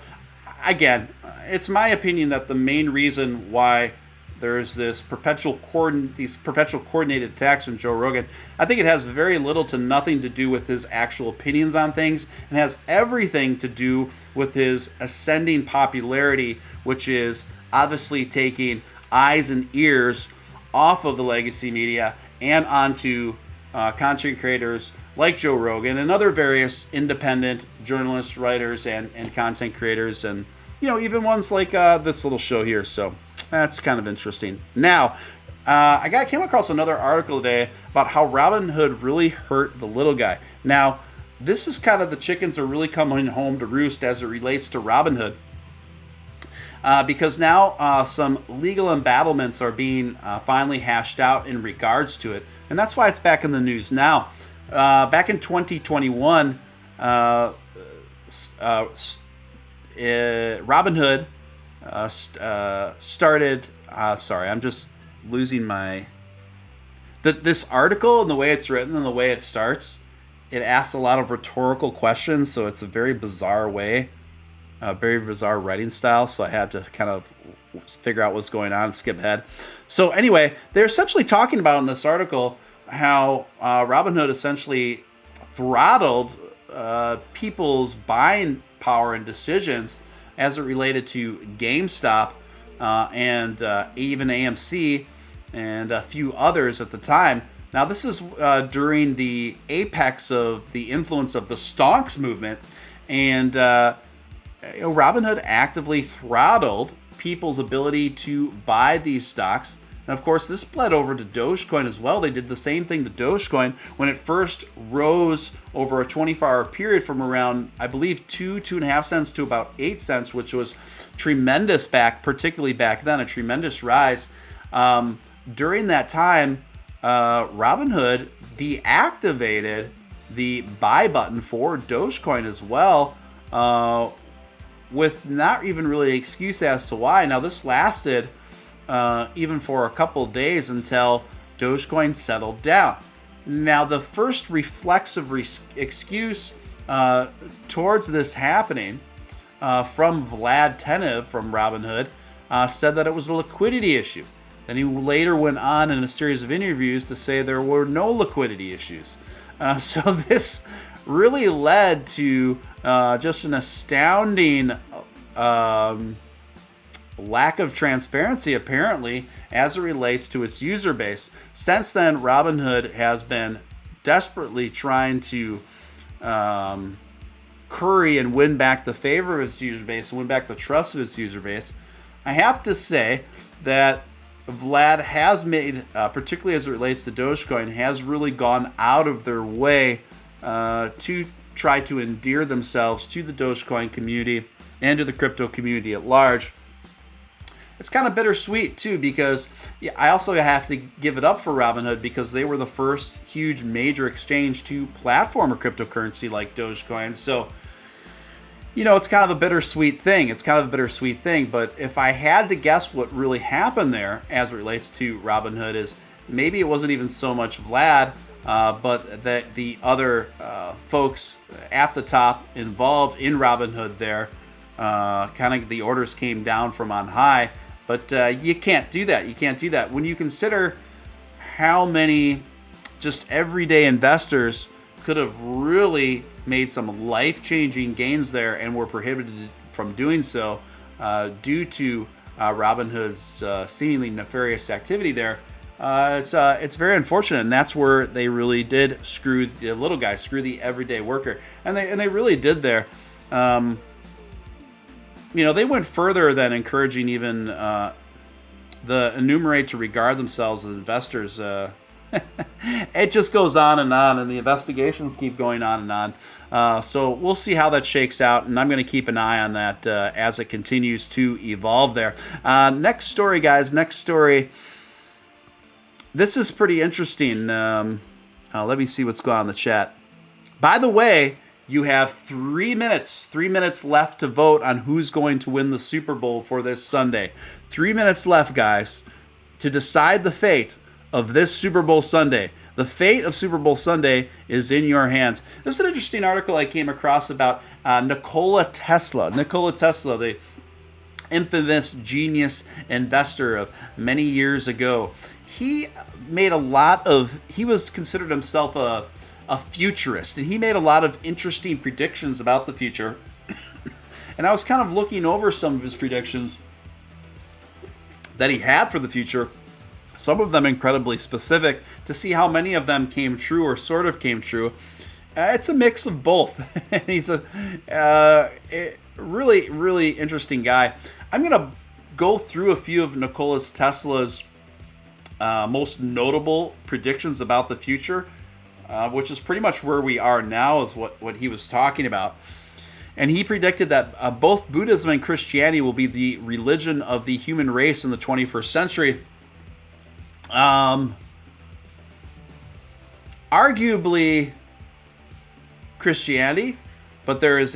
again, it's my opinion that the main reason why there's these perpetual coordinated attacks on Joe Rogan, I think it has very little to nothing to do with his actual opinions on things, and has everything to do with his ascending popularity, which is obviously taking eyes and ears off of the legacy media and onto content creators like Joe Rogan and other various independent journalists, writers, and content creators, and even ones like this little show here. So that's kind of interesting. Now, I came across another article today about how Robinhood really hurt the little guy. Now, this is kind of the chickens are really coming home to roost as it relates to Robinhood. Because now some legal embattlements are being finally hashed out in regards to it. And that's why it's back in the news now. Back in 2021, Robinhood started... sorry, I'm just losing my... This article and the way it's written and the way it starts, it asks a lot of rhetorical questions, so it's a very bizarre way. Very bizarre writing style, so I had to kind of figure out what's going on and skip ahead. So anyway, they're essentially talking about in this article how Robinhood essentially throttled people's buying power and decisions as it related to GameStop and even AMC and a few others at the time. Now, this is during the apex of the influence of the stonks movement, and Robinhood actively throttled people's ability to buy these stocks. And of course, this bled over to Dogecoin as well. They did the same thing to Dogecoin when it first rose over a 24-hour period from around, I believe, 2.5 cents to about 8 cents, which was tremendous particularly back then, a tremendous rise. During that time, Robinhood deactivated the buy button for Dogecoin as well, with not even really an excuse as to why. Now, this lasted even for a couple days until Dogecoin settled down. Now, the first reflexive excuse towards this happening from Vlad Tenev from Robinhood said that it was a liquidity issue. Then he later went on in a series of interviews to say there were no liquidity issues. So this really led to just an astounding lack of transparency, apparently, as it relates to its user base. Since then, Robinhood has been desperately trying to curry and win back the favor of its user base and win back the trust of its user base. I have to say that Vlad has made, particularly as it relates to Dogecoin, has really gone out of their way to try to endear themselves to the Dogecoin community and to the crypto community at large. it's kind of bittersweet too, because I also have to give it up for Robinhood because they were the first huge major exchange to platform a cryptocurrency like Dogecoin. So, it's kind of a bittersweet thing. But if I had to guess what really happened there as it relates to Robinhood is maybe it wasn't even so much Vlad, but that the other folks at the top involved in Robinhood there, kind of the orders came down from on high. But you can't do that. When you consider how many just everyday investors could have really made some life-changing gains there and were prohibited from doing so due to Robinhood's seemingly nefarious activity there, it's very unfortunate, and that's where they really did screw the little guy, screw the everyday worker, and they really did there. They went further than encouraging even the enumerate to regard themselves as investors. It just goes on, and the investigations keep going on and on. So we'll see how that shakes out, and I'm going to keep an eye on that as it continues to evolve there. Next story, guys. This is pretty interesting. Let me see what's going on in the chat. By the way, you have 3 minutes left to vote on who's going to win the Super Bowl for this Sunday. 3 minutes left, guys, to decide the fate of this Super Bowl Sunday. The fate of Super Bowl Sunday is in your hands. This is an interesting article I came across about Nikola Tesla. Nikola Tesla, the infamous genius investor of many years ago. He was considered himself a futurist, and he made a lot of interesting predictions about the future. And I was kind of looking over some of his predictions that he had for the future, some of them incredibly specific, to see how many of them came true or sort of came true. It's a mix of both. He's a really, really interesting guy. I'm going to go through a few of Nikola Tesla's most notable predictions about the future, which is pretty much where we are now, is what he was talking about. And he predicted that both Buddhism and Christianity will be the religion of the human race in the 21st century. Arguably Christianity, but there is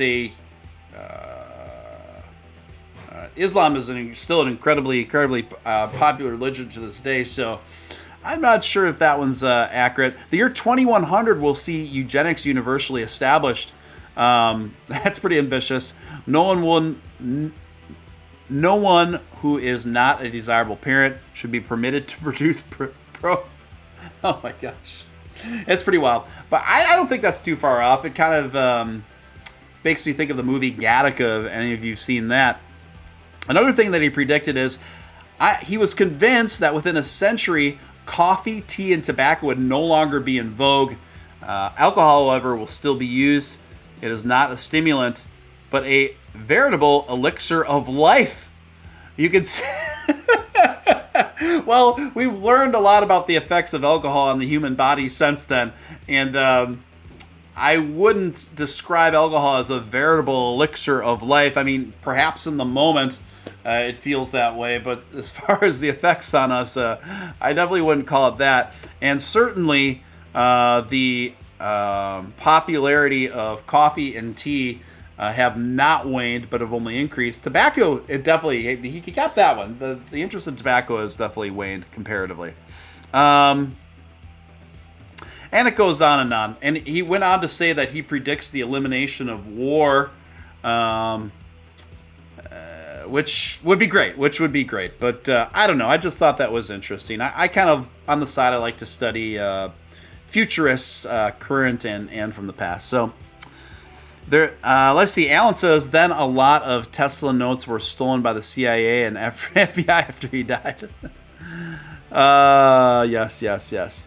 Islam is still an incredibly popular religion to this day, so I'm not sure if that one's accurate. The year 2100 will see eugenics universally established. That's pretty ambitious. No one who is not a desirable parent should be permitted to produce Oh my gosh. It's pretty wild. But I don't think that's too far off. It kind of makes me think of the movie Gattaca, if any of you have seen that. Another thing that he predicted is he was convinced that within a century, coffee, tea, and tobacco would no longer be in vogue. Alcohol, however, will still be used. It is not a stimulant, but a veritable elixir of life. You can see... Well, we've learned a lot about the effects of alcohol on the human body since then, and I wouldn't describe alcohol as a veritable elixir of life. I mean, perhaps in the moment it feels that way, but as far as the effects on us, I definitely wouldn't call it that. And certainly the popularity of coffee and tea have not waned, but have only increased. Tobacco, it definitely, he got that one. The interest in tobacco has definitely waned comparatively. And it goes on and on. And he went on to say that he predicts the elimination of war, which would be great. But I don't know. I just thought that was interesting. I kind of, on the side, I like to study futurists, current and from the past. So there, let's see. Alan says, then a lot of Tesla notes were stolen by the CIA and FBI after he died. Yes.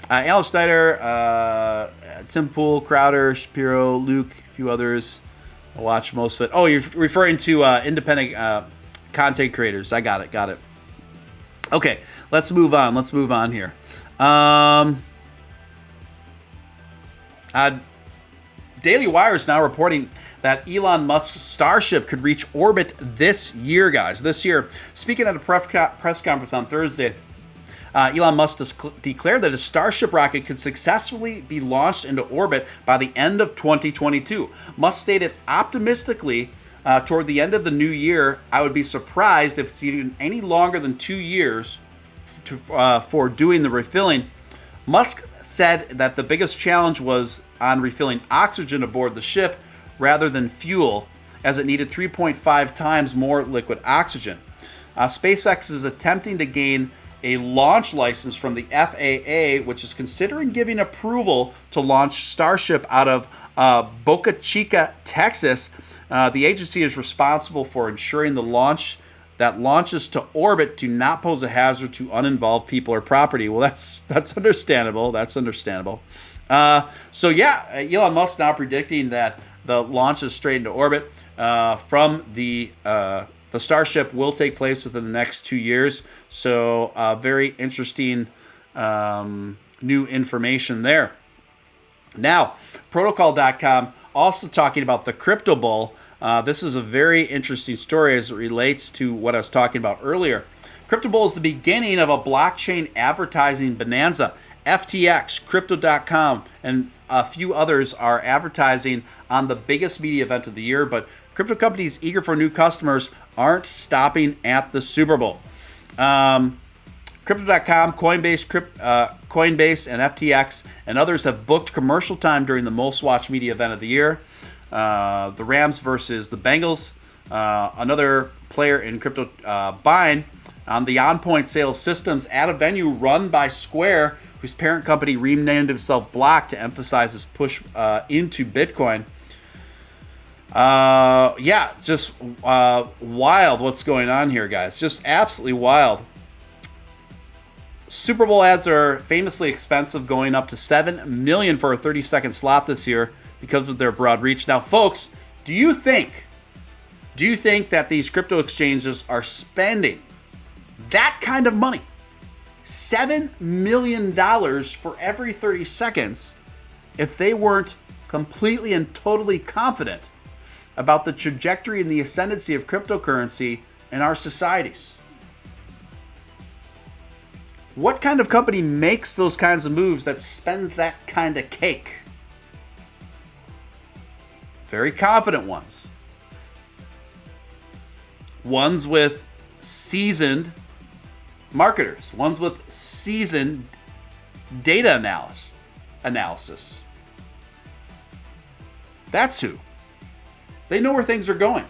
Alan Schneider, Tim Pool, Crowder, Shapiro, Luke, a few others. I watched most of it. Oh, you're referring to independent content creators. I got it. Okay, let's move on here. Daily Wire is now reporting that Elon Musk's Starship could reach orbit this year, guys. This year. Speaking at a press conference on Thursday, Elon Musk declared that his Starship rocket could successfully be launched into orbit by the end of 2022. Musk stated optimistically, toward the end of the new year, I would be surprised if it's even any longer than 2 years for doing the refilling. Musk said that the biggest challenge was on refilling oxygen aboard the ship rather than fuel, as it needed 3.5 times more liquid oxygen. SpaceX is attempting to gain a launch license from the FAA, which is considering giving approval to launch Starship out of Boca Chica, Texas. The agency is responsible for ensuring the launches to orbit do not pose a hazard to uninvolved people or property. Well, that's understandable. That's understandable. So yeah, Elon Musk now predicting that the launches straight into orbit from the Starship will take place within the next 2 years. So very interesting new information there. Now, Protocol.com also talking about the crypto bull. This is a very interesting story as it relates to what I was talking about earlier. Crypto bull is the beginning of a blockchain advertising bonanza. FTX, Crypto.com, and a few others are advertising on the biggest media event of the year, but crypto companies eager for new customers aren't stopping at the Super Bowl. Crypto.com, Coinbase, and FTX and others have booked commercial time during the most watched media event of the year. The Rams versus the Bengals. Another player in crypto buying on the On-Point Sales Systems at a venue run by Square, whose parent company renamed itself Block to emphasize its push into Bitcoin. It's just wild what's going on here, guys. Just absolutely wild. Super Bowl ads are famously expensive, going up to $7 million for a 30-second slot this year because of their broad reach. Now, folks, do you think that these crypto exchanges are spending that kind of money? $7 million for every 30 seconds if they weren't completely and totally confident about the trajectory and the ascendancy of cryptocurrency in our societies. What kind of company makes those kinds of moves that spends that kind of cake? Very confident ones. Ones with seasoned marketers. Ones with seasoned data analysis. That's who. They know where things are going.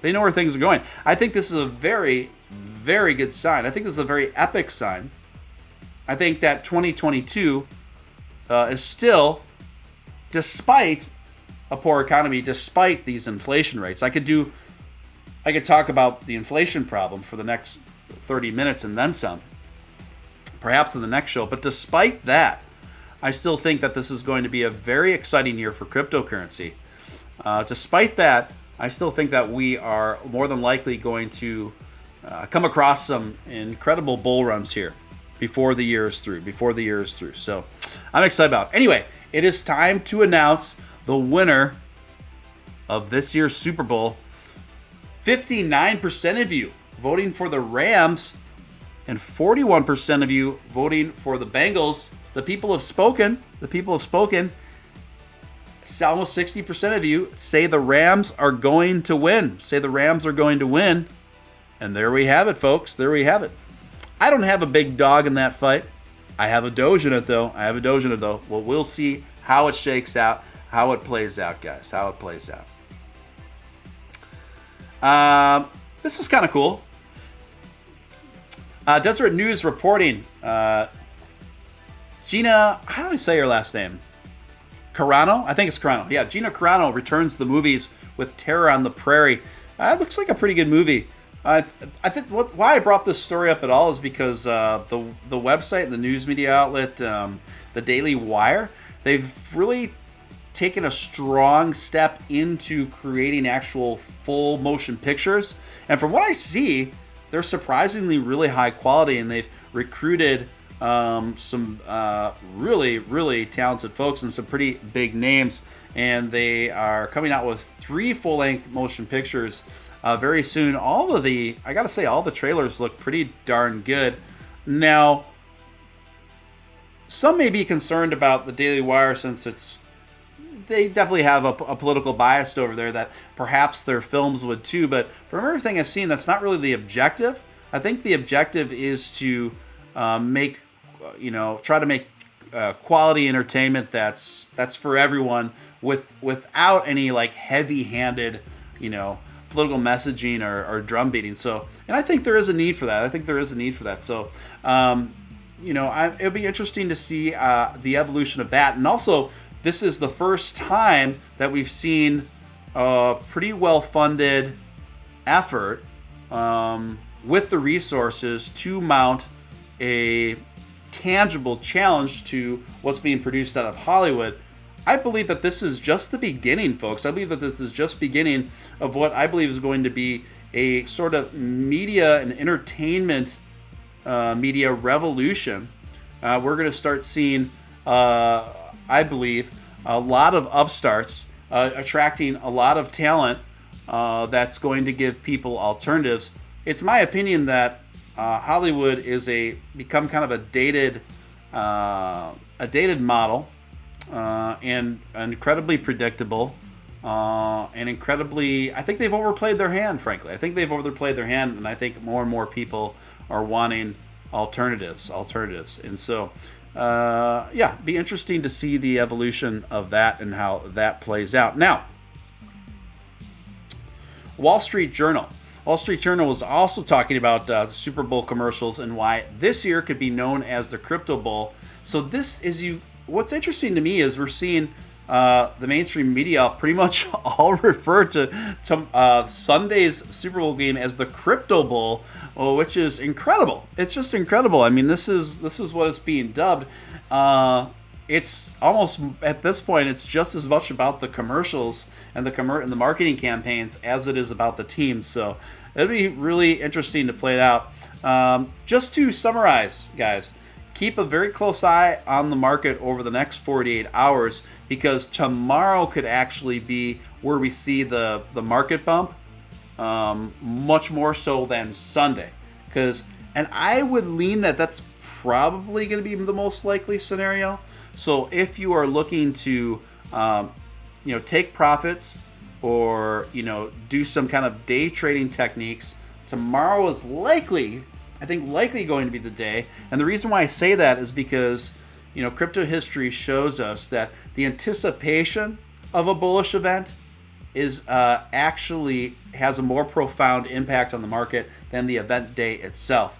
I think this is a very, very good sign. I think this is a very epic sign. I think that 2022 is still, despite a poor economy, despite these inflation rates. I could talk about the inflation problem for the next 30 minutes and then some, perhaps in the next show. But despite that, I still think that this is going to be a very exciting year for cryptocurrency. Despite that, I still think that we are more than likely going to come across some incredible bull runs here before the year is through. So I'm excited about it. Anyway, it is time to announce the winner of this year's Super Bowl. 59% of you voting for the Rams and 41% of you voting for the Bengals. The people have spoken. Almost 60% of you say the Rams are going to win. And there we have it, folks. There we have it. I don't have a big dog in that fight. I have a Doge in it, though. Well, we'll see how it shakes out, how it plays out, guys. This is kind of cool. Deseret News reporting. Gina, how do I say her last name? Carano? I think it's Carano. Yeah, Gina Carano returns to the movies with Terror on the Prairie. It looks like a pretty good movie. I think why I brought this story up at all is because the website and the news media outlet, the Daily Wire, they've really taken a strong step into creating actual full motion pictures. And from what I see, they're surprisingly really high quality, and they've recruited some really, really talented folks and some pretty big names. And they are coming out with 3 full-length motion pictures very soon. I gotta say, all the trailers look pretty darn good. Now, some may be concerned about the Daily Wire since they definitely have a political bias over there that perhaps their films would too. But from everything I've seen, that's not really the objective. I think the objective is to try to make quality entertainment that's for everyone without any like heavy-handed, political messaging or drum beating. So, and I think there is a need for that. So, it'll be interesting to see the evolution of that. And also, this is the first time that we've seen a pretty well-funded effort with the resources to mount a tangible challenge to what's being produced out of Hollywood. I believe that this is just the beginning, folks. I believe that this is just beginning of what I believe is going to be a sort of media and entertainment media revolution. We're going to start seeing, I believe, a lot of upstarts attracting a lot of talent that's going to give people alternatives. It's my opinion that Hollywood is become kind of a dated model. And incredibly predictable, and incredibly, I think they've overplayed their hand, frankly. I think they've overplayed their hand, and I think more and more people are wanting alternatives. And so, be interesting to see the evolution of that and how that plays out. Now, Wall Street Journal. Wall Street Journal was also talking about the Super Bowl commercials and why this year could be known as the Crypto Bowl. So what's interesting to me is we're seeing the mainstream media pretty much all refer to Sunday's Super Bowl game as the Crypto Bowl, which is incredible. It's just incredible. I mean, this is what it's being dubbed. It's almost, at this point, it's just as much about the commercials and the marketing campaigns as it is about the team. So it'll be really interesting to play it out. Just to summarize, guys, keep a very close eye on the market over the next 48 hours, because tomorrow could actually be where we see the market bump, much more so than Sunday. And I would lean that's probably going to be the most likely scenario. So if you are looking to, take profits or, do some kind of day trading techniques, tomorrow is likely going to be the day. And the reason why I say that is because, crypto history shows us that the anticipation of a bullish event is actually has a more profound impact on the market than the event day itself.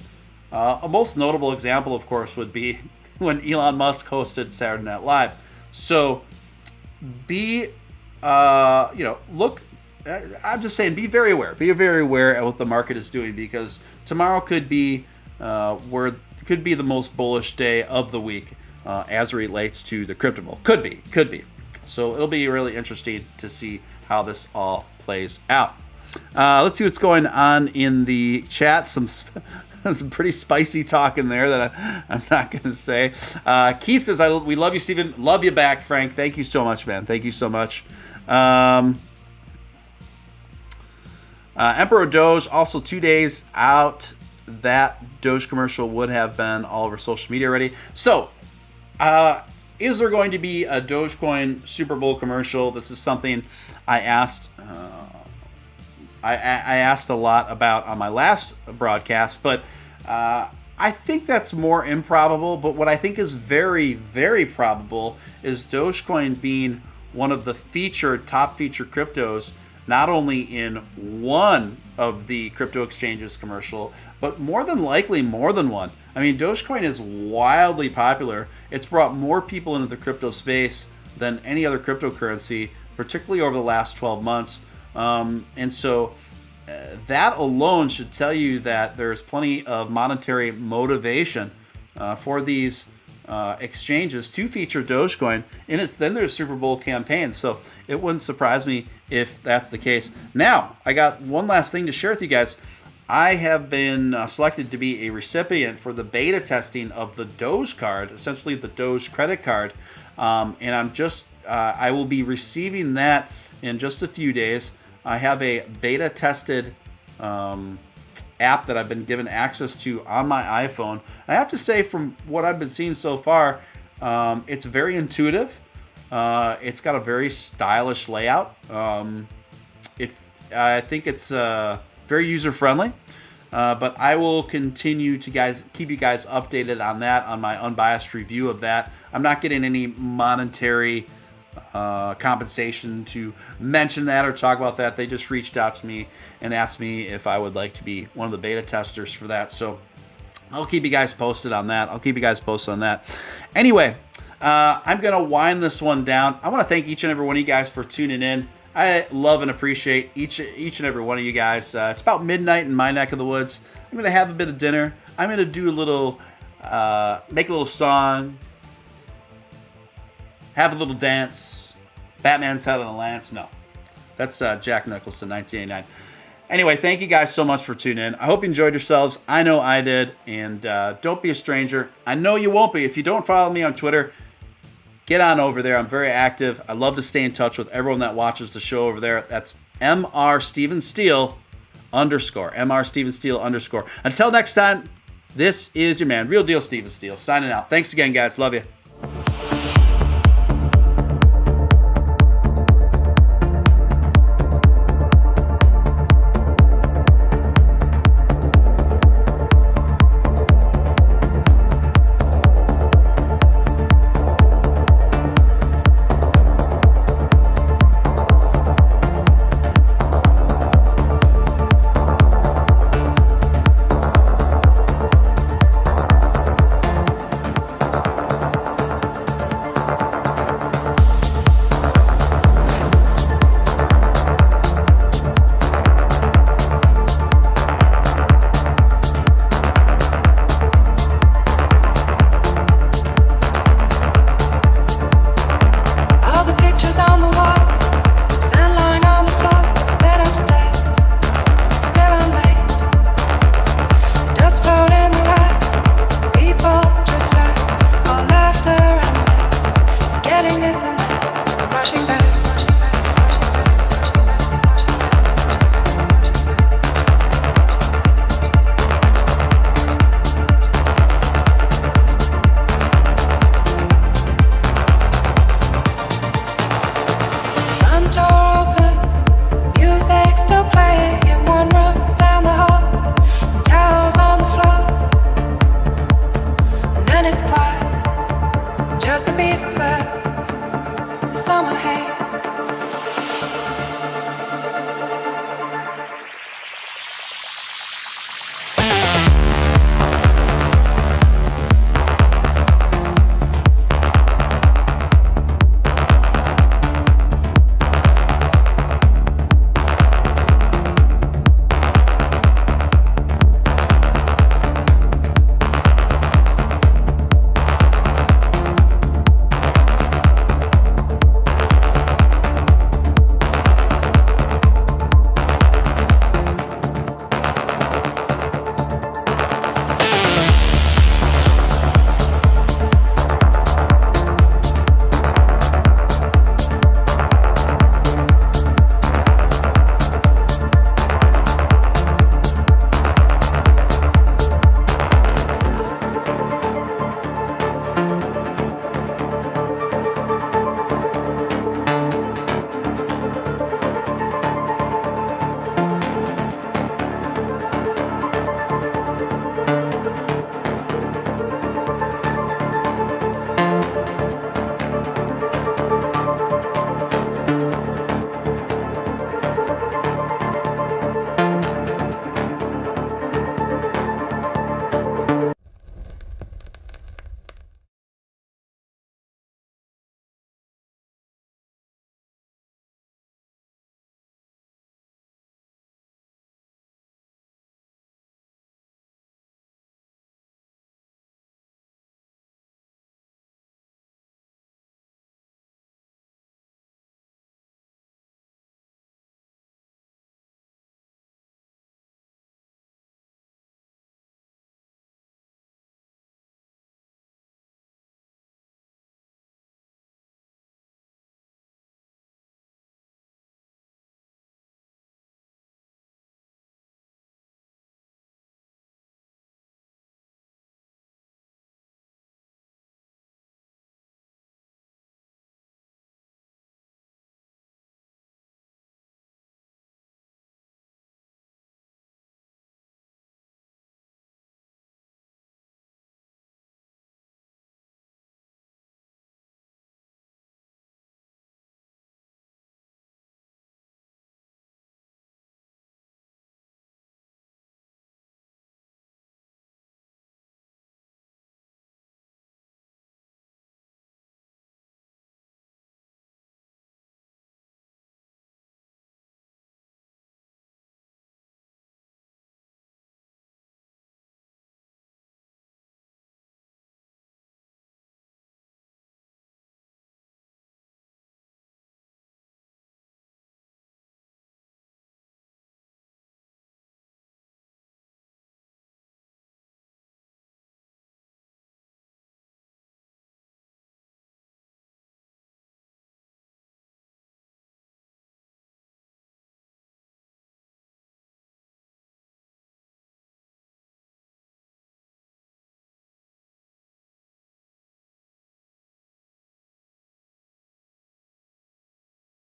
A most notable example, of course, would be when Elon Musk hosted Saturday Night Live. So I'm just saying, be very aware. Be very aware of what the market is doing, because tomorrow could be the most bullish day of the week as it relates to the Crypto Bowl. Could be. So it'll be really interesting to see how this all plays out. Let's see what's going on in the chat. Some pretty spicy talk in there that I'm not going to say. Keith says, we love you, Stephen. Love you back, Frank. Thank you so much, man. Thank you so much. Emperor Doge, also 2 days out. That Doge commercial would have been all over social media already. So, is there going to be a Dogecoin Super Bowl commercial? This is something I asked. I asked a lot about on my last broadcast, but I think that's more improbable. But what I think is very, very probable is Dogecoin being one of the top featured cryptos, not only in one of the crypto exchanges commercial, but more than likely more than one. I mean, Dogecoin is wildly popular. It's brought more people into the crypto space than any other cryptocurrency, particularly over the last 12 months. And so that alone should tell you that there's plenty of monetary motivation for these exchanges to feature Dogecoin in their Super Bowl campaigns. So it wouldn't surprise me if that's the case. Now, I got one last thing to share with you guys. I have been selected to be a recipient for the beta testing of the Doge card, essentially the Doge credit card. And I will be receiving that in just a few days. I have a beta tested app that I've been given access to on my iPhone. I have to say, from what I've been seeing so far, it's very intuitive. It's got a very stylish layout. I think it's very user-friendly. But I will continue to keep you guys updated on that, on my unbiased review of that. I'm not getting any monetary compensation to mention that or talk about that. They just reached out to me and asked me if I would like to be one of the beta testers for that. So I'll keep you guys posted on that. Anyway, I'm going to wind this one down. I want to thank each and every one of you guys for tuning in. I love and appreciate each and every one of you guys. It's about midnight in my neck of the woods. I'm going to have a bit of dinner. I'm going to do make a little song, have a little dance. Batman's head on a lance. No, that's Jack Nicholson, 1989. Anyway, thank you guys so much for tuning in. I hope you enjoyed yourselves. I know I did. And don't be a stranger. I know you won't be. If you don't follow me on Twitter, get on over there. I'm very active. I love to stay in touch with everyone that watches the show over there. That's _. Until next time, this is your man, Real Deal Steven Steele, signing out. Thanks again, guys. Love you. Told